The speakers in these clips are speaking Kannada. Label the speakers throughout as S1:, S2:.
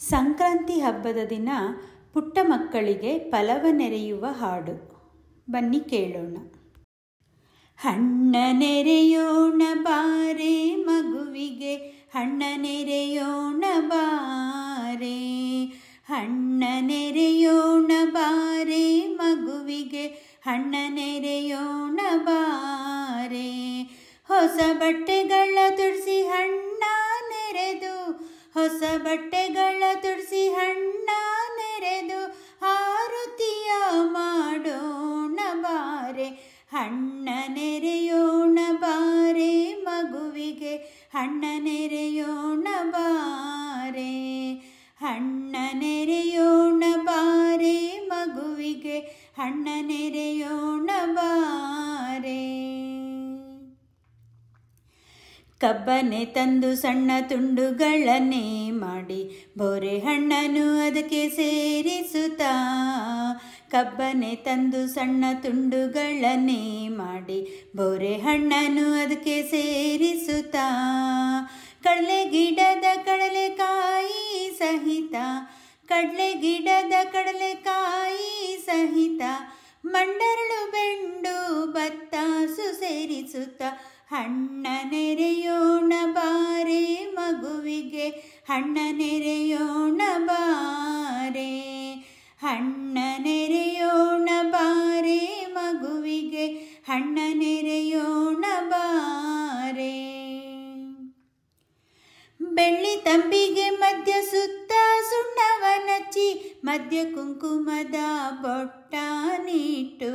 S1: ಸಂಕ್ರಾಂತಿ ಹಬ್ಬದ ದಿನ ಪುಟ್ಟ ಮಕ್ಕಳಿಗೆ ಫಲವ ನೆರೆಯುವ ಹಾಡು. ಬನ್ನಿ ಕೇಳೋಣ. ಹಣ್ಣ ನೆರೆಯೋಣ ಬಾರೆ ಮಗುವಿಗೆ, ಹಣ್ಣ ನೆರೆಯೋಣ ಬಾರೆ. ಹಣ್ಣ ನೆರೆಯೋಣ ಬಾರೆ ಮಗುವಿಗೆ, ಹಣ್ಣ ನೆರೆಯೋಣ ಬಾರೆ. ಹೊಸ ಬಟ್ಟೆಗಳ ತುಡಿಸಿ ಹಣ್ಣ ನೆರೆದು, ಹೊಸ ಬಟ್ಟೆಗಳ ತುಡಿಸಿ ಹಣ್ಣ ನೆರೆದು, ಆರತಿಯ ಮಾಡೋಣ ಬಾರೆ. ಹಣ್ಣ ನೆರೆಯೋಣ ಬಾರೆ ಮಗುವಿಗೆ, ಹಣ್ಣ ನೆರೆಯೋಣ ಬಾರೆ. ಹಣ್ಣ ನೆರೆಯೋಣ ಬಾರೆ ಮಗುವಿಗೆ, ಹಣ್ಣ ನೆರೆಯೋಣ ಬಾರೆ. ಕಬ್ಬನೆ ತಂದು ಸಣ್ಣ ತುಂಡುಗಳನ್ನೇ ಮಾಡಿ, ಬೋರೆ ಹಣ್ಣನ್ನು ಅದಕ್ಕೆ ಸೇರಿಸುತ್ತಾ. ಕಬ್ಬನೆ ತಂದು ಸಣ್ಣ ತುಂಡುಗಳನ್ನೇ ಮಾಡಿ, ಬೋರೆ ಹಣ್ಣನ್ನು ಅದಕ್ಕೆ ಸೇರಿಸುತ್ತಾ. ಕಡಲೆ ಗಿಡದ ಕಡಲೆಕಾಯಿ ಸಹಿತ, ಕಡಲೆ ಗಿಡದ ಕಡಲೆಕಾಯಿ ಸಹಿತ, ಮಂಡರಳು ಬೆಂಡು ಬತ್ತಾಸು ಸೇರಿಸುತ್ತ. ಹಣ್ಣ ನೆರೆಯೋಣ ಬಾರೆ ಮಗುವಿಗೆ, ಹಣ್ಣ ನೆರೆಯೋಣ ಬಾರೆ. ಹಣ್ಣ ನೆರೆಯೋಣ ಬಾರೆ ಮಗುವಿಗೆ, ಹಣ್ಣ ನೆರೆಯೋಣ ಬಾರೆ. ಬೆಳ್ಳಿ ತಂಬಿಗೆ ಮಧ್ಯ ಸುತ್ತ ಸುಣ್ಣವನಚ್ಚಿ, ಮಧ್ಯ ಕುಂಕುಮದ ಬೊಟ್ಟ ನೀಟು.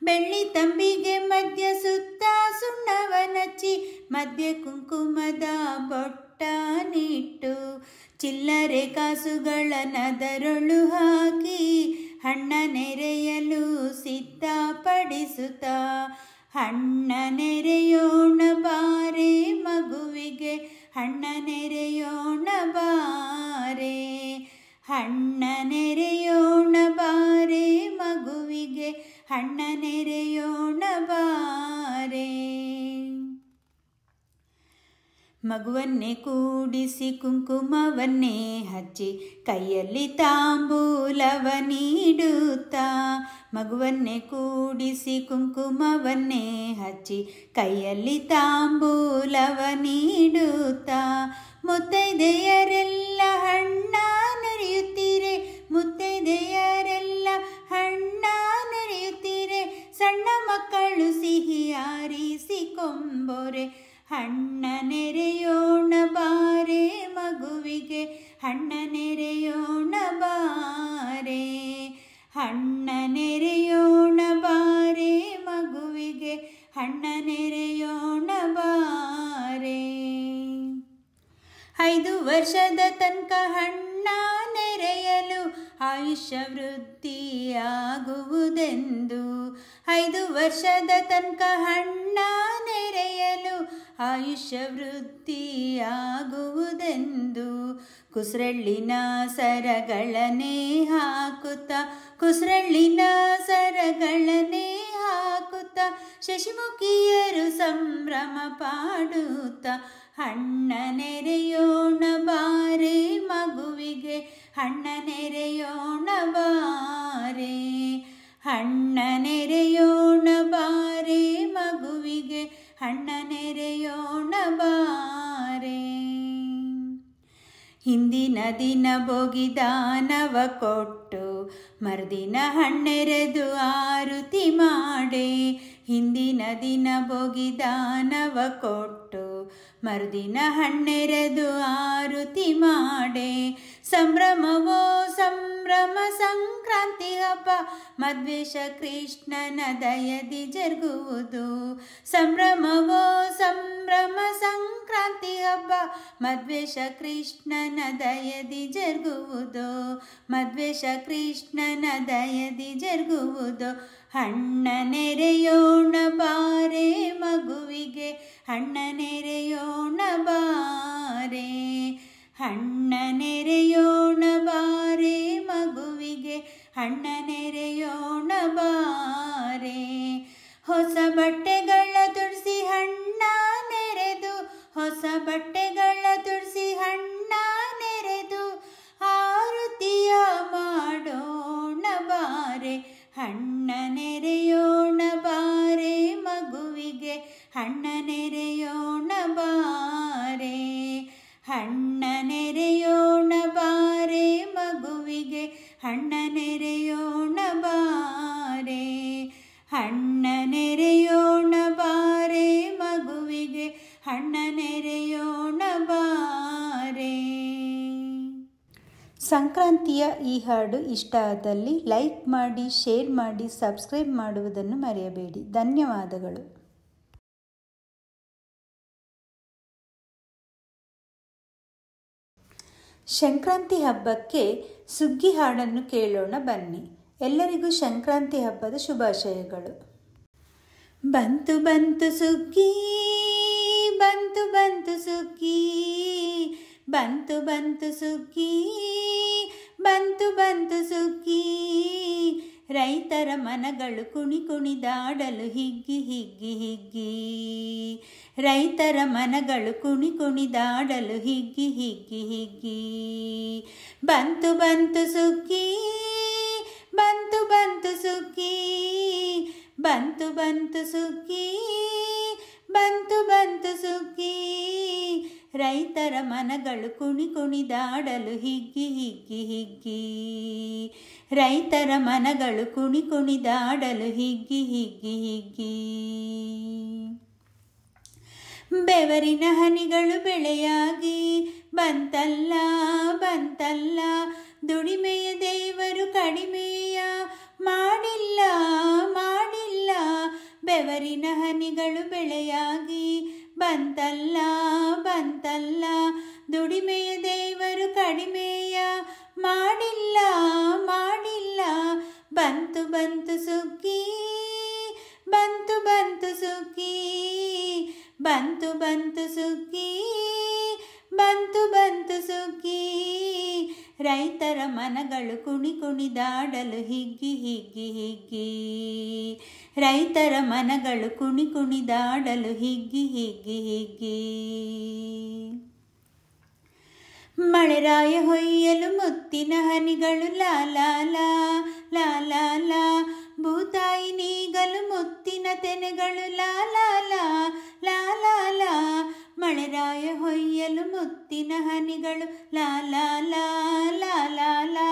S1: ಬೆಳ್ಳಿ ತಂಬಿಗೆ ಮಧ್ಯ ಸುತ್ತ ಸುಣ್ಣವನಚ್ಚಿ, ಮಧ್ಯ ಕುಂಕುಮದ ಬೊಟ್ಟ ನೀಟು. ಚಿಲ್ಲರೆ ಕಾಸುಗಳನ್ನದರೊಳು ಹಾಕಿ, ಹಣ್ಣ ನೆರೆಯಲು ಸಿದ್ಧಪಡಿಸುತ್ತ. ಹಣ್ಣ ನೆರೆಯೋಣ ಬಾರೆ ಮಗುವಿಗೆ, ಹಣ್ಣ ನೆರೆಯೋಣ ಬಾರೆ. ಹಣ್ಣ ನೆರೆಯೋಣ ಬಾರೆ ಮಗುವಿಗೆ, ಹಣ್ಣ ನೆರೆಯೋಣ ಬಾರೆ. ಮಗುವನ್ನೇ ಕೂಡಿಸಿ ಕುಂಕುಮವನ್ನೇ ಹಚ್ಚಿ, ಕೈಯಲ್ಲಿ ತಾಂಬೂಲವ ನೀಡುತ್ತಾ. ಮಗುವನ್ನೇ ಕೂಡಿಸಿ ಕುಂಕುಮವನ್ನೇ ಹಚ್ಚಿ, ಕೈಯಲ್ಲಿ ತಾಂಬೂಲವ ನೀಡುತ್ತಾ. ಮುತ್ತೈದೆಯರೆಲ್ಲ ಹಣ್ಣ ನೆರೆಯುತ್ತೀರೆ, ಮುತ್ತೈದೆಯರೆಲ್ಲ ಹಣ್ಣ ನೆರೆಯುತ್ತೀರೆ. ಸಣ್ಣ ಮಕ್ಕಳು ಸಿಹಿ ಆರಿಸಿಕೊಂಬೋರೆ. ಹಣ್ಣ ನೆರೆಯೋಣ ಬಾರೆ ಮಗುವಿಗೆ, ಹಣ್ಣ ನೆರೆಯೋಣ ಬಾರೆ. ಹಣ್ಣ ನೆರೆಯೋಣ ಬಾರೆ ಮಗುವಿಗೆ, ಹಣ್ಣ ನೆರೆಯೋಣ ಬಾರೆ. 5 ವರ್ಷದ ತನಕ ಹಣ್ಣ ನೆರೆಯಲು ಆಯುಷ್ಯ ವೃದ್ಧಿಯಾಗುವುದೆಂದು. 5 ವರ್ಷದ ತನಕ ಹಣ್ಣ ನೆರೆಯಲು ಆಯುಷ್ಯ ವೃದ್ಧಿಯಾಗುವುದೆಂದು. ಕುಸ್ರಳ್ಳಿನ ಸರಗಳನ್ನೇ ಹಾಕುತ್ತ, ಕುಸ್ರಳ್ಳಿನ ಸರಗಳನ್ನೇ ಹಾಕುತ್ತ, ಶಶಿಮುಖಿಯರು ಸಂಭ್ರಮ ಪಾಡುತ್ತ. ಹಣ್ಣ ನೆರೆಯೋಣ ಬಾರೆ ಮಗುವಿಗೆ, ಹಣ್ಣ ನೆರೆಯೋಣ ಬಾರೆ. ಹಣ್ಣ ನೆರೆಯೋಣ ಬಾರೆ ಮಗುವಿಗೆ, ಹಣ್ಣ ನೆರೆಯೋಣ ಬಾರೆ. ಹಿಂದಿನ ದಿನ ಭೋಗಿದಾನವ ಕೊಟ್ಟು, ಮರುದಿನ ಹಣ್ಣೆರೆದು ಆರುತಿ ಮಾಡೆ. ಹಿಂದಿನ ದಿನ ಭೋಗಿದಾನವ ಕೊಟ್ಟು, ಮರುದಿನ ಹಣ್ಣೆರೆದು ಆರುತಿ ಮಾಡೆ. ಸಂಭ್ರಮವೋ ಸಂಭ್ರಮ ಸಂಕ್ರಾಂತಿ ಹಬ್ಬ, ಮಧ್ವೇಶ ಕೃಷ್ಣನ ದಯದಿ ಜರುಗುವುದು. ಸಂಭ್ರಮವೋ ಸಂಭ್ರಮ ಸಂಕ್ರಾಂತಿ ಹಬ್ಬ, ಮಧ್ವೇಶ ಕೃಷ್ಣನ ದಯದಿ ಜರುಗುವುದು. ಮಧ್ವೇಶ ಕೃಷ್ಣನ ದಯದಿ ಜರುಗುವುದು. ಹಣ್ಣ ನೆರೆಯೋಣ ಬಾರೆ ಮಗುವಿಗೆ, ಹಣ್ಣ ನೆರೆಯೋಣ ಬಾರೆ. ಹಣ್ಣ ನೆರೆಯೋಣ ಬಾರೆ ಮಗುವಿಗೆ, ಹಣ್ಣ ನೆರೆಯೋಣ ಬಾರೆ. ಹೊಸ ಬಟ್ಟೆಗಳ ತುಡಿಸಿ ಹಣ್ಣ ನೆರೆದು, ಹೊಸ ಬಟ್ಟೆಗಳ ತುಡಿಸಿ ಹಣ್ಣ ನೆರೆದು, ಆ ಸಂಕ್ರಾಂತಿಯ ಈ ಹಾಡು ಇಷ್ಟ ಆದಲ್ಲಿ ಲೈಕ್ ಮಾಡಿ, ಶೇರ್ ಮಾಡಿ, ಸಬ್ಸ್ಕ್ರೈಬ್ ಮಾಡುವುದನ್ನು ಮರೆಯಬೇಡಿ. ಧನ್ಯವಾದಗಳು. ಸಂಕ್ರಾಂತಿ ಹಬ್ಬಕ್ಕೆ ಸುಗ್ಗಿ ಹಾಡನ್ನು ಕೇಳೋಣ ಬನ್ನಿ. ಎಲ್ಲರಿಗೂ ಸಂಕ್ರಾಂತಿ ಹಬ್ಬದ ಶುಭಾಶಯಗಳು. ಬಂತು ಬಂತು ಸುಗ್ಗಿ, ಬಂತು ಬಂತು ಸುಗ್ಗಿ, ಬಂತು ಬಂತು ಸುಗ್ಗಿ, ಬಂತು ಬಂತು ಸುಗ್ಗಿ. ರೈತರ ಮನಗಳು ಕುಣಿ ಕುಣಿದಾಡಲು ಹಿಗ್ಗಿ ಹಿಗ್ಗಿ ಹಿಗ್ಗಿ. ರೈತರ ಮನಗಳು ಕುಣಿ ಕುಣಿದಾಡಲು ಹಿಗ್ಗಿ ಹಿಗ್ಗಿ ಹಿಗ್ಗಿ. ಬಂತು ಬಂತು ಸುಗ್ಗಿ, ಬಂತು ಬಂತು ಸುಗ್ಗಿ, ಬಂತು ಬಂತು ಸುಗ್ಗಿ, ಬಂತು ಬಂತು ಸುಗ್ಗಿ. ರೈತರ ಮನಗಳು ಕುಣಿ ಕುಣಿದಾಡಲು ಹಿಗ್ಗಿ ಹಿಗ್ಗಿ ಹಿಗ್ಗಿ. ರೈತರ ಮನಗಳು ಕುಣಿ ಕುಣಿದಾಡಲು ಹಿಗ್ಗಿ ಹಿಗ್ಗಿ ಹಿಗ್ಗಿ. ಬೆವರಿನ ಹನಿಗಳು ಬೆಳೆಯಾಗಿ ಬಂತಲ್ಲ ಬಂತಲ್ಲ, ದುಡಿಮೆಯ ದೇವರು ಕಡಿಮೆಯ ಮಾಡಿಲ್ಲ ಮಾಡಿಲ್ಲ. ಬೆವರಿನ ಹನಿಗಳು ಬೆಳೆಯಾಗಿ ಬಂತಲ್ಲ ಬಂತಲ್ಲ, ದುಡಿಮೆಯ ದೇವರು ಕಡಿಮೆಯ ಮಾಡಿಲ್ಲ ಮಾಡಿಲ್ಲ. ಬಂತು ಬಂತು ಸುಗ್ಗಿ, ಬಂತು ಬಂತು ಸುಗ್ಗಿ, ಬಂತು ಬಂತು ಸುಗ್ಗಿ, ಬಂತು ಬಂತು ಸುಗ್ಗಿ. ರೈತರ ಮನಗಳು ಕುಣಿ ಕುಣಿದಾಡಲು ಹಿಗ್ಗಿ ಹಿಗ್ಗಿ ಹಿಗ್ಗಿ. ರೈತರ ಮನಗಳು ಕುಣಿ ಕುಣಿದಾಡಲು ಹಿಗ್ಗಿ ಹಿಗ್ಗಿ ಹಿಗ್ಗಿ. ಮಳೆರಾಯ ಹೊಯ್ಯಲು ಮುತ್ತಿನ ಹನಿಗಳು ಲಾಲಾ ಲಾ ಲಾಲಾ ಲಾ. ಭೂತಾಯಿ ನೀಗಲು ಮುತ್ತಿನ ತೆನೆಗಳು ಲಾಲಾ ಲಾ ಲಾಲಾ ಲಾ. ಮಳೆರಾಯ ಹೊಯ್ಯಲು ಮುತ್ತಿನ ಹನಿಗಳು ಲಾಲಾ ಲಾ ಲಾಲಾ ಲಾ.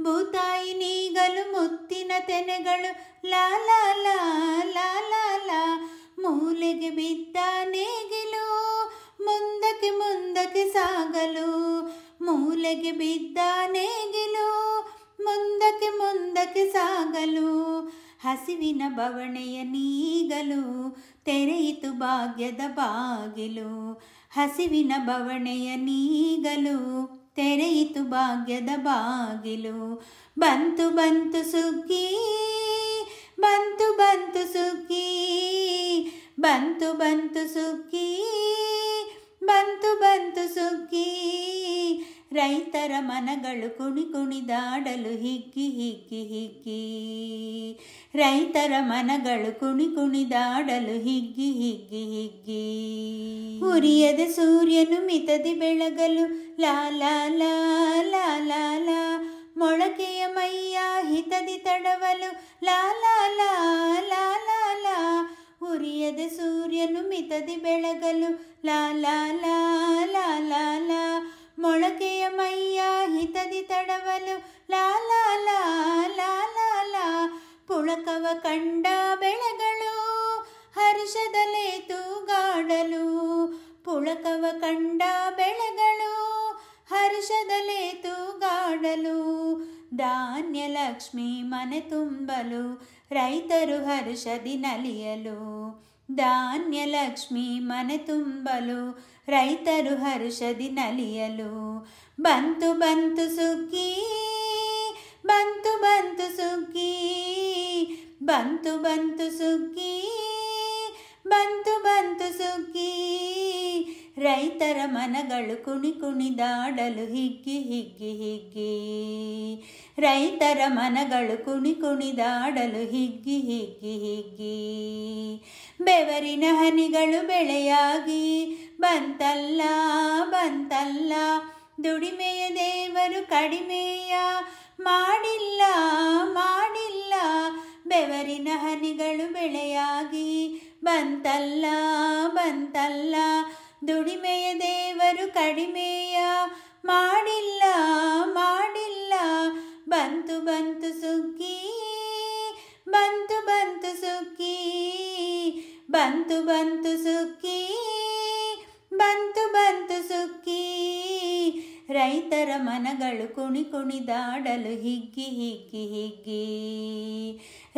S1: ಭೂತಾಯಿ ನೀಗಲು ಮುತ್ತಿನ ತೆನೆಗಳು ಲಾಲಾ ಲಾ ಲಾಲಾ ಲಾ. ಮೂಲೆಗೆ ಬಿದ್ದ ನೇಗಿಲು ಮುಂದಕ್ಕೆ ಮುಂದಕ್ಕೆ ಸಾಗಲು. ಮೂಲೆಗೆ ಬಿದ್ದ ನೇಗಿಲು ಮುಂದಕ್ಕೆ ಮುಂದಕ್ಕೆ ಸಾಗಲು. ಹಸಿವಿನ ಬವಣೆಯ ನೀಗಲು ತೆರೆಯಿತು ಭಾಗ್ಯದ ಬಾಗಿಲು. ಹಸಿವಿನ ಬವಣೆಯ ನೀಗಲು ತೆರೆಯಿತು ಭಾಗ್ಯದ ಬಾಗಿಲು. ಬಂತು ಬಂತು ಸುಗ್ಗಿ, ಬಂತು ಬಂತು ಸುಗ್ಗಿ, ಬಂತು ಬಂತು ಸುಗ್ಗಿ, ಬಂತು ಬಂತು ಸುಗ್ಗಿ. ರೈತರ ಮನಗಳು ಕುಣಿ ಕುಣಿದಾಡಲು ಹಿಗ್ಗಿ ಹಿಗ್ಗಿ ಹಿಗ್ಗಿ. ರೈತರ ಮನಗಳು ಕುಣಿ ಕುಣಿದಾಡಲು ಹಿಗ್ಗಿ ಹಿಗ್ಗಿ ಹಿಗ್ಗಿ. ಉರಿಯದ ಸೂರ್ಯನು ಮಿತದಿ ಬೆಳಗಲು ಲಾಲಾ ಲಾ ಲಾಲಾ ಲಾ. ಮೊಳಕೆಯ ಮೈಯ ಹಿತದಿ ತಡವಲು ಲಾಲಾ ಲಾ ಲಾಲಾ ಲಾ. ಉರಿಯದ ಸೂರ್ಯನು ಮಿತದಿ ಬೆಳಗಲು ಲಾಲಾ ಲಾ ಲಾಲಾ ಲಾ. ಮೊಳಕೆಯ ಮೈಯ ಹಿತದಿ ತಡವಲು ಲಾಲಾ ಲಾ ಲಾಲಾ ಲಾ. ಪುಳಕವ ಕಂಡ ಬೆಳೆಗಳು ಹರ್ಷದಲ್ಲೇ ತೂಗಾಡಲು. ಪುಳಕವ ಕಂಡ ಬೆಳೆಗಳು ಹರ್ಷದಲ್ಲೇ ತೂಗಾಡಲು. ಧಾನ್ಯ ಲಕ್ಷ್ಮಿ ಮನೆ ತುಂಬಲು ರೈತರು ಹರ್ಷದಿ ನಲಿಯಲು. ಧಾನ್ಯ ಲಕ್ಷ್ಮಿ ಮನೆ ತುಂಬಲು ರೈತರು ಹರ್ಷದಿ ನಲಿಯಲು. ಬಂತು ಬಂತು ಸುಗ್ಗಿ, ಬಂತು ಬಂತು ಸುಗ್ಗಿ, ಬಂತು ಬಂತು ಸುಗ್ಗಿ, ಬಂತು ಬಂತು ಸುಗ್ಗಿ. ರೈತರ ಮನಗಳು ಕುಣಿ ಕುಣಿದಾಡಲು ಹಿಗ್ಗಿ ಹಿಗ್ಗಿ ಹಿಗ್ಗಿ. ರೈತರ ಮನಗಳು ಕುಣಿ ಕುಣಿದಾಡಲು ಹಿಗ್ಗಿ ಹಿಗ್ಗಿ ಹಿಗ್ಗಿ. ಬೆವರಿನ ಹನಿಗಳು ಬೆಳೆಯಾಗಿ ಬಂತಲ್ಲ ಬಂತಲ್ಲ, ದುಡಿಮೆಯ ದೇವರು ಕಡಿಮೆಯ ಮಾಡಿಲ್ಲ ಮಾಡಿಲ್ಲ. ಬೆವರಿನ ಹನಿಗಳು ಬೆಳೆಯಾಗಿ ಬಂತಲ್ಲ ಬಂತಲ್ಲ, ದುಡಿಮೆಯ ದೇವರು ಕಡಿಮೆಯ ಮಾಡಿಲ್ಲ ಮಾಡಿಲ್ಲ. ಬಂತು ಬಂತು ಸುಗ್ಗಿ, ಬಂತು ಬಂತು ಸುಗ್ಗಿ, ಬಂತು ಬಂತು ಸುಗ್ಗಿ, ಬಂತು ಬಂತು ಸುಗ್ಗಿ. ರೈತರ ಮನಗಳು ಮನಗಳು ಕುಣಿ ಕುಣಿದಾಡಲು ಹಿಗ್ಗಿ ಹಿಗ್ಗಿ ಹಿಗ್ಗಿ.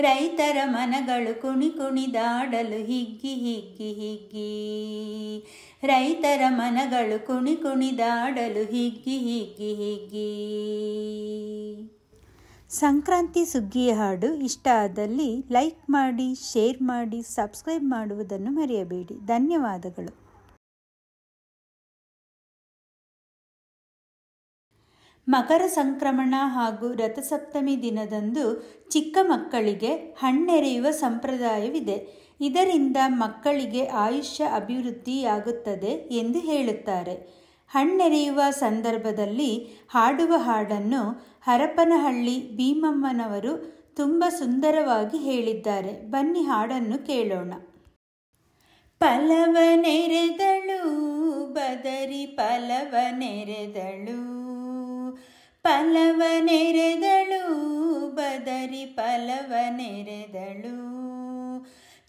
S1: ರೈತರ ಮನಗಳು ಕುಣಿ ಕುಣಿದಾಡಲು ಹಿಗ್ಗಿ ಹಿಗ್ಗಿ ಹಿಗ್ಗಿ. ರೈತರ ಮನಗಳು ಕುಣಿ ಕುಣಿದಾಡಲು ಹಿಗ್ಗಿ ಹಿಗ್ಗಿ ಹಿಗ್ಗಿ. ಸಂಕ್ರಾಂತಿ ಸುಗ್ಗಿಯ ಹಾಡು ಇಷ್ಟ ಆದಲ್ಲಿ ಲೈಕ್ ಮಾಡಿ, ಶೇರ್ ಮಾಡಿ, ಸಬ್ಸ್ಕ್ರೈಬ್ ಮಾಡುವುದನ್ನು ಮರೆಯಬೇಡಿ. ಧನ್ಯವಾದಗಳು. ಮಕರ ಸಂಕ್ರಮಣ ಹಾಗೂ ರಥಸಪ್ತಮಿ ದಿನದಂದು ಚಿಕ್ಕ ಮಕ್ಕಳಿಗೆ ಹಣ್ಣೆರೆಯುವ ಸಂಪ್ರದಾಯವಿದೆ. ಇದರಿಂದ ಮಕ್ಕಳಿಗೆ ಆಯುಷ್ಯ ಅಭಿವೃದ್ಧಿಯಾಗುತ್ತದೆ ಎಂದು ಹೇಳುತ್ತಾರೆ. ಹಣ್ಣೆರೆಯುವ ಸಂದರ್ಭದಲ್ಲಿ ಹಾಡುವ ಹಾಡನ್ನು ಹರಪನಹಳ್ಳಿ ಭೀಮಮ್ಮನವರು ತುಂಬ ಸುಂದರವಾಗಿ ಹೇಳಿದ್ದಾರೆ. ಬನ್ನಿ ಹಾಡನ್ನು ಕೇಳೋಣ. ಫಲವನೆರೆದಳು ಬದರಿ ಫಲವನೆರೆದಳು, ಫಲವನೆರೆದಳು ಬದರಿ ಫಲವನೆರೆದಳು.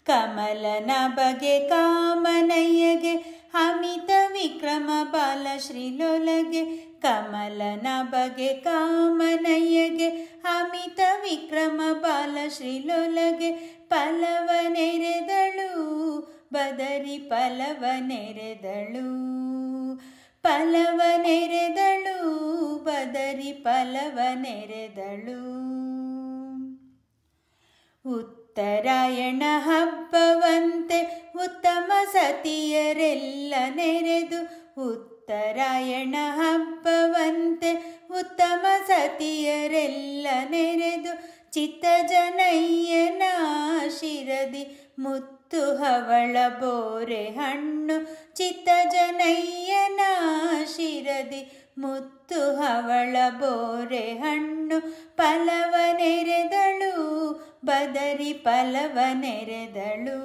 S1: ಕಮಲನ ಬಗೆ ಕಾಮನಯ್ಯಗೆ ಅಮಿತ ವಿಕ್ರಮ ಬಾಲ ಶ್ರೀಲೋಲಗೆ. ಕಮಲನ ಬಗೆ ಕಾಮನಯ್ಯಗೆ ಅಮಿತ ವಿಕ್ರಮ ಬಾಲ ಶ್ರೀಲೋಲಗೆ. ಫಲವನೆರೆದಳು ಬದರಿ ಫಲವನೆರೆದಳು, ಫಲವನೆರೆದಳು ಬದರಿ ಫಲವನೆರೆದಳು. ಉತ್ತರಾಯಣ ಹಬ್ಬವಂತೆ ಉತ್ತಮ ಸತಿಯರೆಲ್ಲ ನೆರೆದು. ಉತ್ತರಾಯಣ ಹಬ್ಬವಂತೆ ಉತ್ತಮ ಸತಿಯರೆಲ್ಲ ನೆರೆದು. ಚಿತ್ತಜನಯ್ಯನ ಶಿರದಿ ಮುತ್ತು ಹವಳ ಬೋರೆ ಹಣ್ಣು. ಚಿತ್ತಜನಯ್ಯನ ಶಿರದಿ ಮುತ್ತು ಹವಳ ಬೋರೆ ಹಣ್ಣು. ಫಲವನೆರೆದಳು ಬದರಿ ಫಲವನೆರೆದಳು,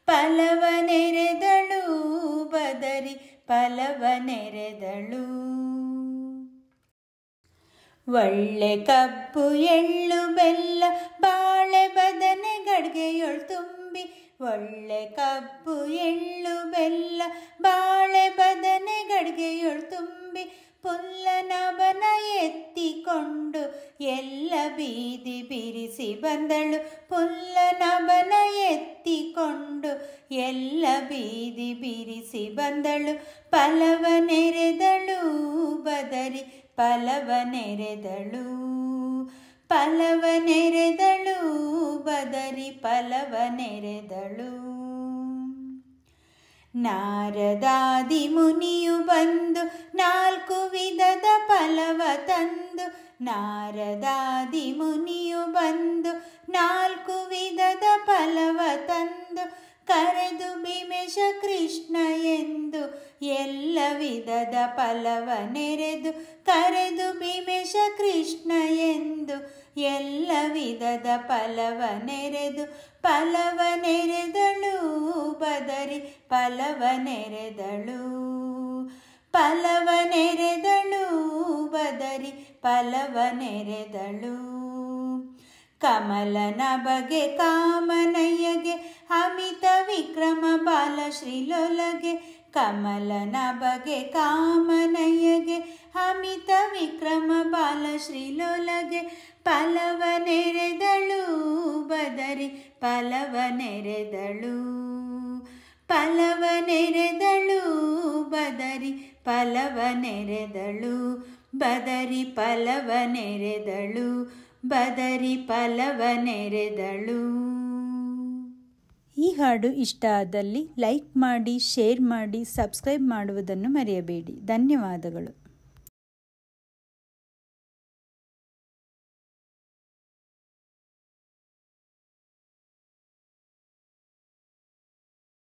S1: ಫಲವನೆರೆದಳು ಬದರಿ ಫಲವನೆರೆದಳು. ಒಳ್ಳೆ ಕಬ್ಬು ಎಳ್ಳು ಬೆಲ್ಲ ಬಾಳೆ ಬದನೆ ಗಡ್ಗೆಯೊಳ್ ತುಂಬಿ. ಒಳ್ಳೆ ಕಬ್ಬು ಎಳ್ಳು ಬೆಲ್ಲ ಬಾಳೆ ಬದನೆ ಗಡ್ಗೆಯೊಳ್ ತುಂಬಿ. ಪುಲ್ಲನವನ ಎತ್ತಿಕೊಂಡು ಎಲ್ಲ ಬೀದಿ ಬಿರಿಸಿ ಬಂದಳು. ಪುಲ್ಲನವನ ಎತ್ತಿಕೊಂಡು ಎಲ್ಲ ಬೀದಿ ಬಿರಿಸಿ ಬಂದಳು. ಫಲವನೆರೆದಳು ಬದರಿ ಫಲವನೆರೆದಳು, ಫಲವನೆರೆದಳು ಬದರಿ ಫಲವನೆರೆದಳು. ನಾರದಾದಿ ಮುನಿಯು ಬಂದು 4 ವಿಧದ ಫಲವ ತಂದು. ನಾರದಾದಿ ಮುನಿಯು ಬಂದು 4 ವಿಧದ ಫಲವ ತಂದು. ಕರೆದು ಭೀಮೇಶ ಕೃಷ್ಣ ಎಂದು ಎಲ್ಲ ವಿಧದ ಫಲವ ನೆರೆದು. ಕರೆದು ಭೀಮೇಶ ಕೃಷ್ಣ ಎಂದು ಎಲ್ಲ ವಿಧದ ಫಲವ ನೆರೆದು. ಫಲವನೆರೆದಳು ಬದರಿ ಫಲವನೆರೆದಳು, ಫಲವನೆರೆದಳು ಬದರಿ ಫಲವನೆರೆದಳು. ಕಮಲನ ಬಗೆ ಕಾಮನಯ್ಯಗೆ ಅಮಿತ ವಿಕ್ರಮ ಬಾಲ ಶ್ರೀಲೋಲಗೆ. ಕಮಲನ ಬಗೆ ಕಾಮನಯ್ಯಗೆ ಅಮಿತ ವಿಕ್ರಮ ಬಾಲ ಶ್ರೀಲೋಲಗೆ. ಫಲವನೆರೆದಳು ಬದರಿ ಫಲವನೆರೆದಳು, ಫಲವನೆರೆದಳು ಬದರಿ ಫಲವನೆರೆದಳು. ಬದರಿ ಫಲವನೆರೆದಳು, ಬದರಿ ಫಲವನೆರೆದಳು. ಈ ಹಾಡು ಇಷ್ಟ ಆದಲ್ಲಿ ಲೈಕ್ ಮಾಡಿ, ಶೇರ್ ಮಾಡಿ, ಸಬ್ಸ್ಕ್ರೈಬ್ ಮಾಡುವುದನ್ನು ಮರೆಯಬೇಡಿ. ಧನ್ಯವಾದಗಳು.